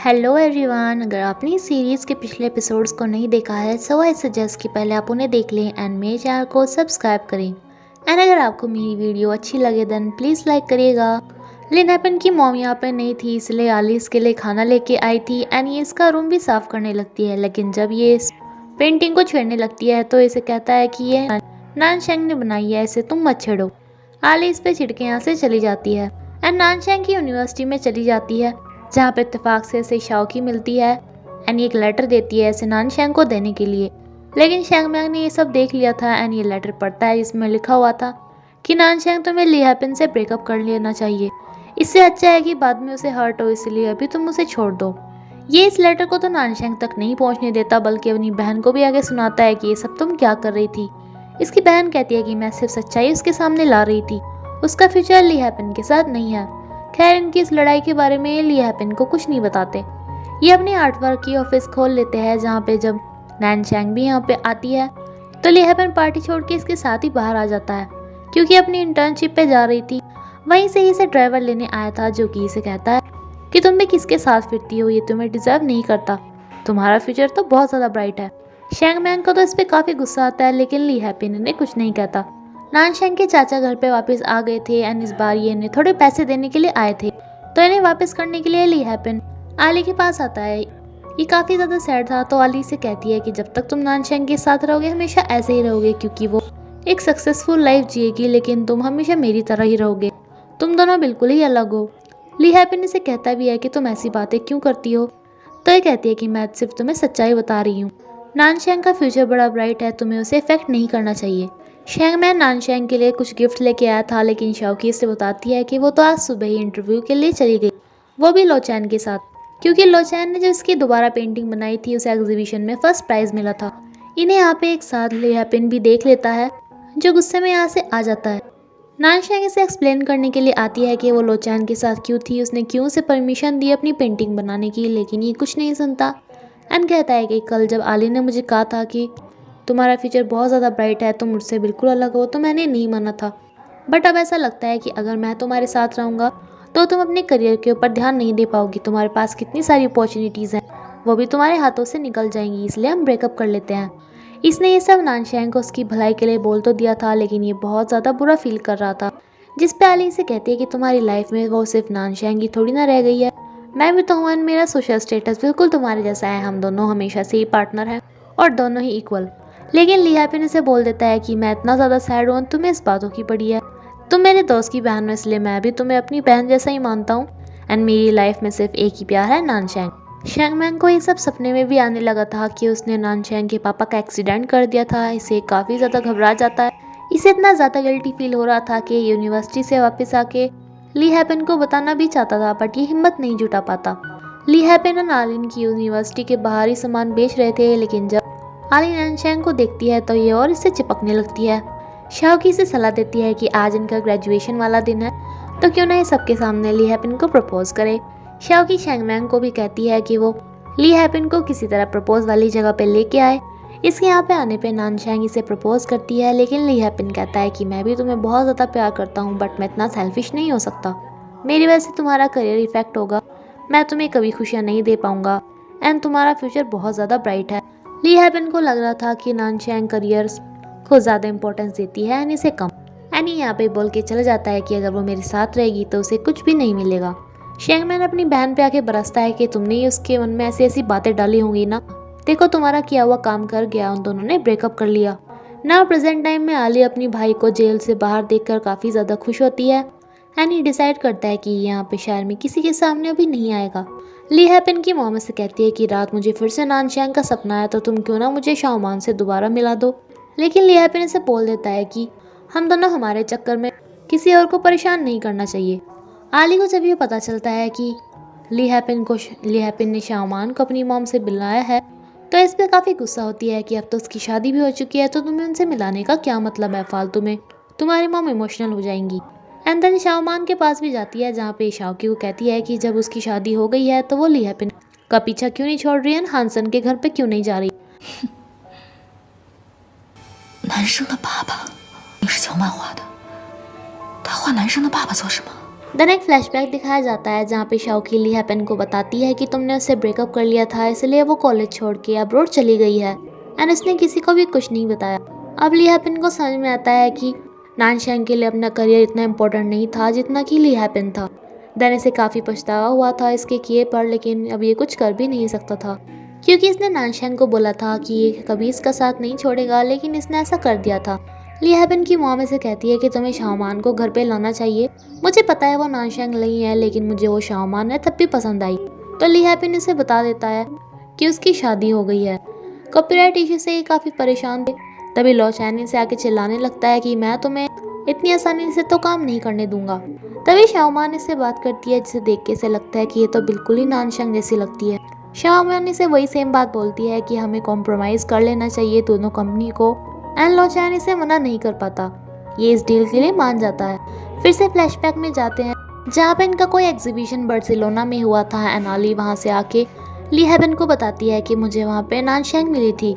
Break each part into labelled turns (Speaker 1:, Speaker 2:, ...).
Speaker 1: Hello everyone. अगर आपने इस सीरीज़ के पिछले एपिसोड्स को नहीं देखा है सो आई सजेस्ट कि पहले आप उन्हें देख लें एंड मेरे चैनल को सब्सक्राइब करें। एंड अगर आपको मेरी वीडियो अच्छी लगे देन प्लीज़ लाइक करिएगा। लिनहैपन की मॉम यहाँ पे नहीं थी इसलिए आली इसके लिए खाना लेके आई थी एंड ये इसका रूम भी साफ़ करने लगती है, लेकिन जब ये इस पेंटिंग को छेड़ने लगती है तो इसे कहता है कि ये नानशेंग ने बनाई है, इसे तुम मत छेड़ो। आली इस पे छिड़के यहाँ से चली जाती है एंड नानशेंग की यूनिवर्सिटी में चली जाती है जहाँ पे इत्तेफाक से इसे शाओकी मिलती है एंड एक लेटर देती है इसे नानशेंग को देने के लिए। लेकिन शेंगमैंग ने ये सब देख लिया था एंड ये लेटर पढ़ता है जिसमें लिखा हुआ था कि नानशेंग तुम्हें लिहापिन से ब्रेकअप कर लेना चाहिए, इससे अच्छा है कि बाद में उसे हर्ट हो, इसलिए अभी तुम उसे छोड़ दो। ये इस लेटर को तो नानशेंग तक नहीं पहुंचने देता बल्कि अपनी बहन को भी आगे सुनाता है कि ये सब तुम क्या कर रही थी। इसकी बहन कहती है कि मैं सिर्फ सच्चाई उसके सामने ला रही थी, उसका फ्यूचर लिहापिन के साथ नहीं है। खैर इनकी इस लड़ाई के बारे में लिहापिन को कुछ नहीं बताते। ये अपने आर्टवर्क की ऑफिस खोल लेते हैं जहाँ पे जब नानशेंग भी यहाँ पे आती है तो लिहापिन पार्टी छोड़ के इसके साथ ही बाहर आ जाता है क्योंकि अपनी इंटर्नशिप पे जा रही थी। वहीं से ही इसे ड्राइवर लेने आया था जो कि इसे कहता है कि तुम भी किसके साथ फिरती हो, ये तुम्हें डिजर्व नहीं करता, तुम्हारा फ्यूचर तो बहुत ज़्यादा ब्राइट है। शेंगमैंग को तो इस पर काफ़ी गुस्सा आता है लेकिन लिहापिन इन्हें कुछ नहीं कहता। नानशेंग के चाचा घर पे वापस आ गए थे एंड इस बार ये इन्हें थोड़े पैसे देने के लिए आए थे तो इन्हें वापस करने के लिए लिहापिन आली के पास आता है। ये काफ़ी ज़्यादा सैड था तो आली से कहती है कि जब तक तुम नानशेंग के साथ रहोगे हमेशा ऐसे ही रहोगे क्योंकि वो एक सक्सेसफुल लाइफ जिएगी लेकिन तुम हमेशा मेरी तरह ही रहोगे, तुम दोनों बिल्कुल ही अलग हो। लिहापिन इसे कहता भी है कि तुम ऐसी बातें क्यों करती हो, तो ये कहती है कि मैं सिर्फ तुम्हें सच्चाई बता रही हूँ। नानशेंग का फ्यूचर बड़ा ब्राइट है, तुम्हें उसे इफेक्ट नहीं करना चाहिए। शेंगमैन नानशेंग के लिए कुछ गिफ्ट लेके आया था लेकिन शाओकी से बताती है कि वो तो आज सुबह ही इंटरव्यू के लिए चली गई, वो भी लोचैन के साथ, क्योंकि लोचैन ने जो इसकी दोबारा पेंटिंग बनाई थी उसे एग्जीबिशन में फर्स्ट प्राइज मिला था। इन्हें यहाँ पे एक साथ लिहापिन भी देख लेता है जो गुस्से में यहाँ से आ जाता है। नानशेंग इसे एक्सप्लेन करने के लिए आती है कि वो लोचैन के साथ क्यों थी, उसने क्यों उसे परमिशन दी अपनी पेंटिंग बनाने की, लेकिन ये कुछ नहीं सुनता एंड कहता है कि कल जब आली ने मुझे कहा था कि तुम्हारा फ्यूचर बहुत ज़्यादा ब्राइट है, तुम मुझसे बिल्कुल अलग हो, तो मैंने नहीं माना था। बट अब ऐसा लगता है कि अगर मैं तुम्हारे साथ रहूँगा तो तुम अपने करियर के ऊपर ध्यान नहीं दे पाओगी, तुम्हारे पास कितनी सारी अपॉर्चुनिटीज़ हैं वो भी तुम्हारे हाथों से निकल जाएंगी, इसलिए हम ब्रेकअप कर लेते हैं। इसने ये सब नानशेंग को उसकी भलाई के लिए बोल तो दिया था लेकिन ये बहुत ज़्यादा बुरा फील कर रहा था। जिस पे आली से कहती है कि तुम्हारी लाइफ में वो सिर्फ नानशेंग ही थोड़ी ना रह गई है, मैं भी तो हूँ एंड मेरा सोशल स्टेटस बिल्कुल तुम्हारे जैसा है, हम दोनों हमेशा से ही पार्टनर हैं और दोनों ही इक्वल। लेकिन लिहापिन इसे बोल देता है कि मैं इतना ज़्यादा सैड हूँ, तुम्हें इस बातों की पड़ी है, तुम मेरे दोस्त की बहन हो इसलिए मैं भी तुम्हें अपनी बहन जैसा ही मानता हूँ एंड मेरी लाइफ में सिर्फ एक ही प्यार है, नानशेंग। शेंगमैंग को ये सब सपने में भी आने लगा था कि उसने नानशेंग के पापा का एक्सीडेंट कर दिया था। इसे काफ़ी ज़्यादा घबरा जाता है, इसे इतना ज़्यादा गिल्टी फील हो रहा था कि यूनिवर्सिटी से वापस आके लिहापिन को बताना भी चाहता था बट ये हिम्मत नहीं जुटा पाता। लिहापिन और आलिन की यूनिवर्सिटी के बाहर ही सामान बेच रहे थे लेकिन जब आली नानशेंग को देखती है तो ये और इससे चिपकने लगती है। शाओकी से सलाह देती है कि आज इनका ग्रेजुएशन वाला दिन है तो क्यों ना ये सबके सामने लिहापिन को प्रपोज करे। शाओकी शेंगमैंग को भी कहती है कि वो लिहापिन को किसी तरह प्रपोज वाली जगह पे लेके आए। इसके यहाँ पे आने पे नानशेंग इसे प्रपोज करती है लेकिन लिहापिन कहता है कि मैं भी तुम्हें बहुत ज़्यादा प्यार करता हूँ बट मैं इतना सेल्फिश नहीं हो सकता, मेरी वजह से तुम्हारा करियर इफेक्ट होगा, मैं तुम्हें कभी खुशियाँ नहीं दे पाऊँगा एंड तुम्हारा फ्यूचर बहुत ज़्यादा ब्राइट है। लिहापिन को लग रहा था कि नानशेंग करियर को ज़्यादा इंपॉर्टेंस देती है एंड इसे कम। एंड यहाँ पे बोल के चला जाता है कि अगर वो मेरे साथ रहेगी तो उसे कुछ भी नहीं मिलेगा। शेंगमैन अपनी बहन पे आके बरसता है कि तुमने ही उसके मन में ऐसी ऐसी बातें डाली होंगी ना, देखो तुम्हारा किया हुआ काम कर गया, उन दोनों ने ब्रेकअप कर लिया ना। प्रेजेंट टाइम में आली अपनी भाई को जेल से बाहर देखकर काफ़ी ज़्यादा खुश होती है एंड ये डिसाइड करता है कि यहाँ पे शहर में किसी के सामने अभी नहीं आएगा। लिहापिन की मॉम से कहती है कि रात मुझे फिर से नानशेंग का सपना आया तो तुम क्यों ना मुझे शाओमान से दोबारा मिला दो। लेकिन लिहापिन इसे बोल देता है कि हम दोनों हमारे चक्कर में किसी और को परेशान नहीं करना चाहिए। आली को जब ये पता चलता है कि लिहापिन ने शाओमान को अपनी मॉम से बुलाया है तो इस पर काफ़ी गुस्सा होती है कि अब तो उसकी शादी भी हो चुकी है तो तुम्हें उनसे मिलाने का क्या मतलब है, फालतू में तुम्हारी मॉम इमोशनल हो जाएंगी। एंड देन शाओमान के पास भी जाती है जहाँ पे शाओकी को कहती है कि जब उसकी शादी हो गई है तो वो लिहापिन का पीछा क्यों नहीं छोड़ रही है, हानसन के घर पे क्यों नहीं जा रही।
Speaker 2: 男生的爸爸，你是教漫画的，他画男生的爸爸做什么？
Speaker 1: देन एक फ्लैशबैक दिखाया जाता है जहाँ पे शाओकी ली हैपेन को बताती है कि तुमने उससे ब्रेकअप कर लिया था, इसलिए वो कॉलेज छोड़ के अब्रॉड चली गई है एंड उसने किसी को भी कुछ नहीं बताया। अब ली हैपेन को समझ में आता है कि नानशैंग के लिए अपना करियर इतना इम्पोर्टेंट नहीं था जितना कि ली हैपेन था। देन इसे काफ़ी पछतावा हुआ था इसके किए पर, लेकिन अब ये कुछ कर भी नहीं सकता था क्योंकि इसने नानशैंग को बोला था कि ये कभी इसका साथ नहीं छोड़ेगा, लेकिन इसने ऐसा कर दिया था। ली हैपेन की मॉम इसे कहती है कि तुम्हें शाओमान को घर पे लाना चाहिए। मुझे पता है वो नानशैंग नहीं है, लेकिन मुझे वो शाओमान है तब भी पसंद आई। तो ली हैपेन इसे बता देता है कि उसकी शादी हो गई है। कॉपीराइट इशू से ये काफ़ी परेशान थे। तभी लो चैन इसे आके चिल्लाने लगता है कि मैं तुम्हें इतनी आसानी से तो काम नहीं करने दूंगा। तभी शाओमान इससे बात करती है जिसे देख के इसे लगता है कि ये तो बिल्कुल ही नानशैंग जैसी लगती है। शाओमान इसे वही सेम बात बोलती है कि हमें कॉम्प्रोमाइज़ कर लेना चाहिए दोनों कंपनी को, एंड लो चैन इसे मना नहीं कर पाता। ये इस डील के लिए मान जाता है। फिर से फ्लैशबैक में जाते हैं जहाँ पे इनका कोई एग्जीबिशन बार्सिलोना में हुआ था एंड आली वहाँ से आके ली हैपेन को बताती है कि मुझे वहाँ पे नानशैंग मिली थी।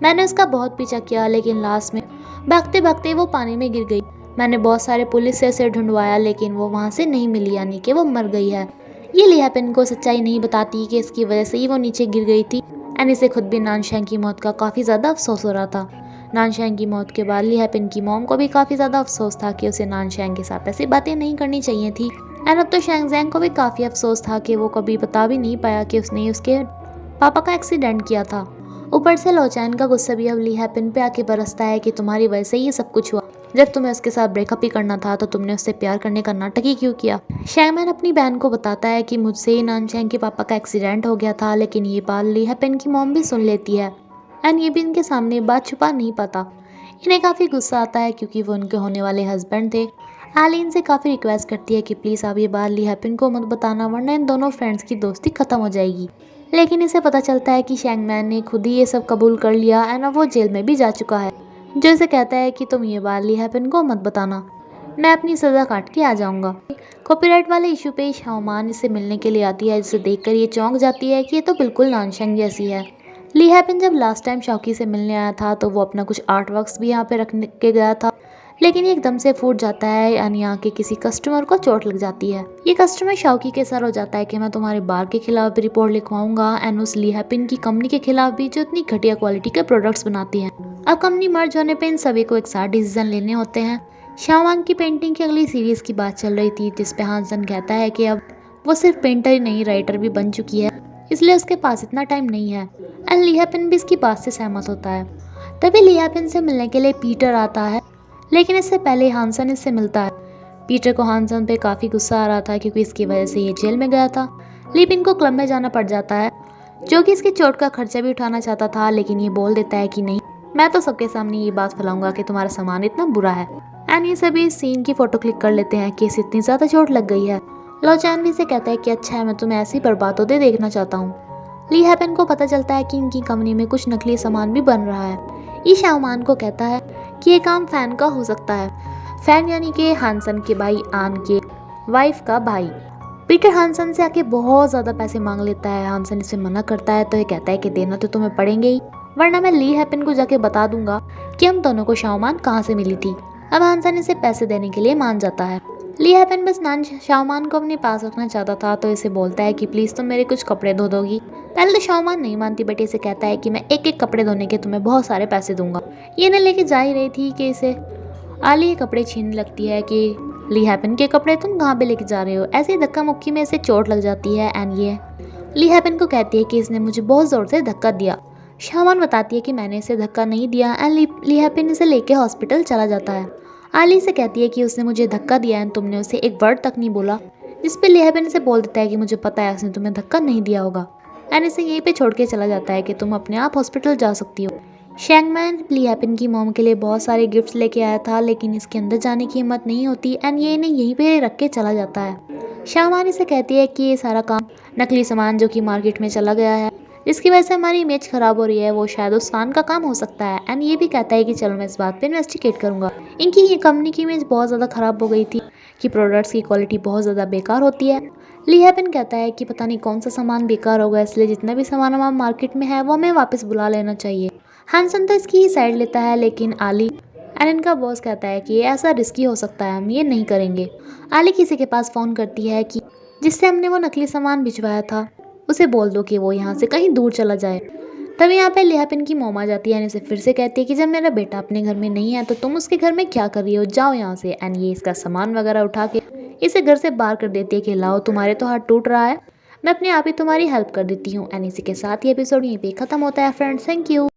Speaker 1: मैंने उसका बहुत पीछा किया, लेकिन लास्ट में भागते भागते वो पानी में गिर गई। मैंने बहुत सारे पुलिस से उसे ढूंढवाया, लेकिन वो वहाँ से नहीं मिली, यानी कि वो मर गई है। ये ली हैपेन को सच्चाई नहीं बताती कि इसकी वजह से ही वो नीचे गिर गई थी एंड इसे खुद भी नानशैंग की मौत का काफ़ी ज़्यादा अफसोस हो रहा था। नानशैंग की मौत के बाद ली हैपेन की मॉम को भी काफ़ी ज़्यादा अफसोस था कि उसे नानशैंग के साथ ऐसी बातें नहीं करनी चाहिए थी। एंड अब तो शैंगजैंग को भी काफ़ी अफसोस था कि वो कभी बता भी नहीं पाया कि उसने उसके पापा का एक्सीडेंट किया था। ऊपर से लोचैन का गुस्सा भी अब ली हैपेन पे आके बरसता है कि तुम्हारी वजह से ये सब कुछ हुआ। जब तुम्हें उसके साथ ब्रेकअप ही करना था तो तुमने उससे प्यार करने का नाटक ही क्यों किया। शैंगमैन अपनी बहन को बताता है कि मुझसे ही नानशैंग के पापा का एक्सीडेंट हो गया था, लेकिन ये बात ली हैपेन की मॉम भी सुन लेती है एंड ये भी इनके सामने बात छुपा नहीं पाता। इन्हें काफ़ी गुस्सा आता है क्योंकि वो उनके होने वाले हस्बैंड थे। आली इनसे काफ़ी रिक्वेस्ट करती है कि प्लीज़ आप ये बात ली हैपेन को मत बताना, वरना इन दोनों फ्रेंड्स की दोस्ती ख़त्म हो जाएगी। लेकिन इसे पता चलता है कि शैंगमैन ने खुद ही ये सब कबूल कर लिया एंड अब वो जेल में भी जा चुका है, जो इसे कहता है कि तुम ये बात ली हैपेन को मत बताना, मैं अपनी सज़ा काट के आ जाऊँगा। कॉपीराइट वाले इशू पे शाओमान इससे मिलने के लिए आती है, जिसे देखकर ये चौंक जाती है कि ये तो बिल्कुल नानशैंग जैसी है। ली हैपेन जब लास्ट टाइम शॉकी से मिलने आया था तो वो अपना कुछ आर्ट वर्क्स भी यहाँ पे रखने के गया था, लेकिन ये एकदम से फूट जाता है यानी यहाँ के किसी कस्टमर को चोट लग जाती है। ये कस्टमर शॉकी के सर हो जाता है कि मैं तुम्हारे बार के खिलाफ भी रिपोर्ट लिखवाऊंगा एंड उस ली हैपेन की कंपनी के खिलाफ भी जो इतनी घटिया क्वालिटी के प्रोडक्ट्स बनाती है। अब कंपनी मर्ज होने पर इन सभी को एक साथ डिसीजन लेने होते हैं। शाओवांग की पेंटिंग की अगली सीरीज की बात चल रही थी, जिसपे हानसन कहता है कि अब वो सिर्फ पेंटर ही नहीं राइटर भी बन चुकी है, इसलिए उसके पास इतना टाइम नहीं है एंड ली हैपेन भी इसकी बात से सहमत होता है। तभी ली हैपेन से मिलने के लिए पीटर आता है, लेकिन इससे पहले हानसन इससे मिलता है। पीटर को हानसन पे काफ़ी गुस्सा आ रहा था क्योंकि इसकी वजह से ये जेल में गया था। लिपिन को क्लब में जाना पड़ जाता है, जो कि इसकी चोट का खर्चा भी उठाना चाहता था, लेकिन ये बोल देता है कि नहीं, मैं तो सबके सामने ये बात फैलाऊंगा कि तुम्हारा सामान इतना बुरा है। एंड ये सभी इस सीन की फ़ोटो क्लिक कर लेते हैं कि इसे इतनी ज़्यादा चोट लग गई है। लो चैन भी से कहता है कि अच्छा है, मैं तुम्हें ऐसी बर्बाद होते देखना चाहता हूँ। ली हैपेन को पता चलता है कि इनकी कंपनी में कुछ नकली सामान भी बन रहा है। ये शाओमान को कहता है कि ये काम फैन का हो सकता है। फैन यानी कि हानसन के भाई आन के वाइफ का भाई। पीटर हानसन से आके बहुत ज़्यादा पैसे मांग लेता है। हानसन इसे मना करता है तो ये कहता है कि देना तो तुम्हें पड़ेंगे ही, वरना मैं ली हैपेन को जाके बता दूंगा कि हम दोनों को शाओमान कहाँ से मिली थी। अब हानसन इसे पैसे देने के लिए मान जाता है। ली हैपेन बस शाओमान को अपने पास रखना चाहता था तो इसे बोलता है कि प्लीज़ तुम मेरे कुछ कपड़े धो दोगी। पहले तो शाओमान नहीं मानती, बट इसे कहता है कि मैं एक एक कपड़े धोने के तुम्हें बहुत सारे पैसे दूंगा। ये न लेके जा ही रही थी कि इसे आली ये कपड़े छीनने लगती है कि ली हैपेन के कपड़े तुम कहाँ पे लेके जा रहे हो। ऐसे ही धक्का मुक्की में इसे चोट लग जाती है एंड ये ली हैपेन को कहती है कि इसने मुझे बहुत ज़ोर से धक्का दिया। शाओमान बताती है कि मैंने इसे धक्का नहीं दिया एंड ली हैपेन इसे लेके हॉस्पिटल चला जाता है। आली से कहती है कि उसने मुझे धक्का दिया एंड तुमने उसे एक वर्ड तक नहीं बोला, जिस पे ली हैपेन इसे बोल देता है कि मुझे पता है उसने तुम्हें धक्का नहीं दिया होगा एंड इसे यहीं पे छोड़ के चला जाता है कि तुम अपने आप हॉस्पिटल जा सकती हो। शैंगमैन ली हैपेन की मॉम के लिए बहुत सारे गिफ्ट्स लेके आया था, लेकिन इसके अंदर जाने की हिम्मत नहीं होती एंड ये इन्हें यहीं पे रख के चला जाता है। शाओमान इसे कहती है कि ये सारा काम नकली सामान जो कि मार्केट में चला गया है, जिसकी वजह से हमारी इमेज ख़राब हो रही है, वो शायद उस फैन का काम हो सकता है। एंड ये भी कहता है कि चलो मैं इस बात पे इन्वेस्टिगेट करूँगा। इनकी ये कंपनी की इमेज बहुत ज़्यादा ख़राब हो गई थी कि प्रोडक्ट्स की क्वालिटी बहुत ज़्यादा बेकार होती है। ली हैपेन कहता है कि पता नहीं कौन सा सामान बेकार होगा, इसलिए जितना भी सामान हमारा मार्केट में है वो हमें वापस बुला लेना चाहिए। हानसन तो इसकी ही साइड लेता है, लेकिन आली एंड इनका बॉस कहता है कि ये ऐसा रिस्की हो सकता है, हम ये नहीं करेंगे। आली किसी के पास फ़ोन करती है कि जिससे हमने वो नकली सामान भिजवाया था उसे बोल दो कि वो यहाँ से कहीं दूर चला जाए। तभी यहाँ पे लियापिन की मोम आ जाती है एंड इसे फिर से कहती है कि जब मेरा बेटा अपने घर में नहीं है तो तुम उसके घर में क्या कर रही हो, जाओ यहाँ से। एंड ये इसका सामान वगैरह उठा के इसे घर से बाहर कर देती है कि लाओ, तुम्हारे तो हाथ टूट रहा है, मैं अपने आप ही तुम्हारी हेल्प कर देती हूँ। एंड इसी के साथ ये एपिसोड यहीं पे खत्म होता है फ्रेंड्स। Thank you.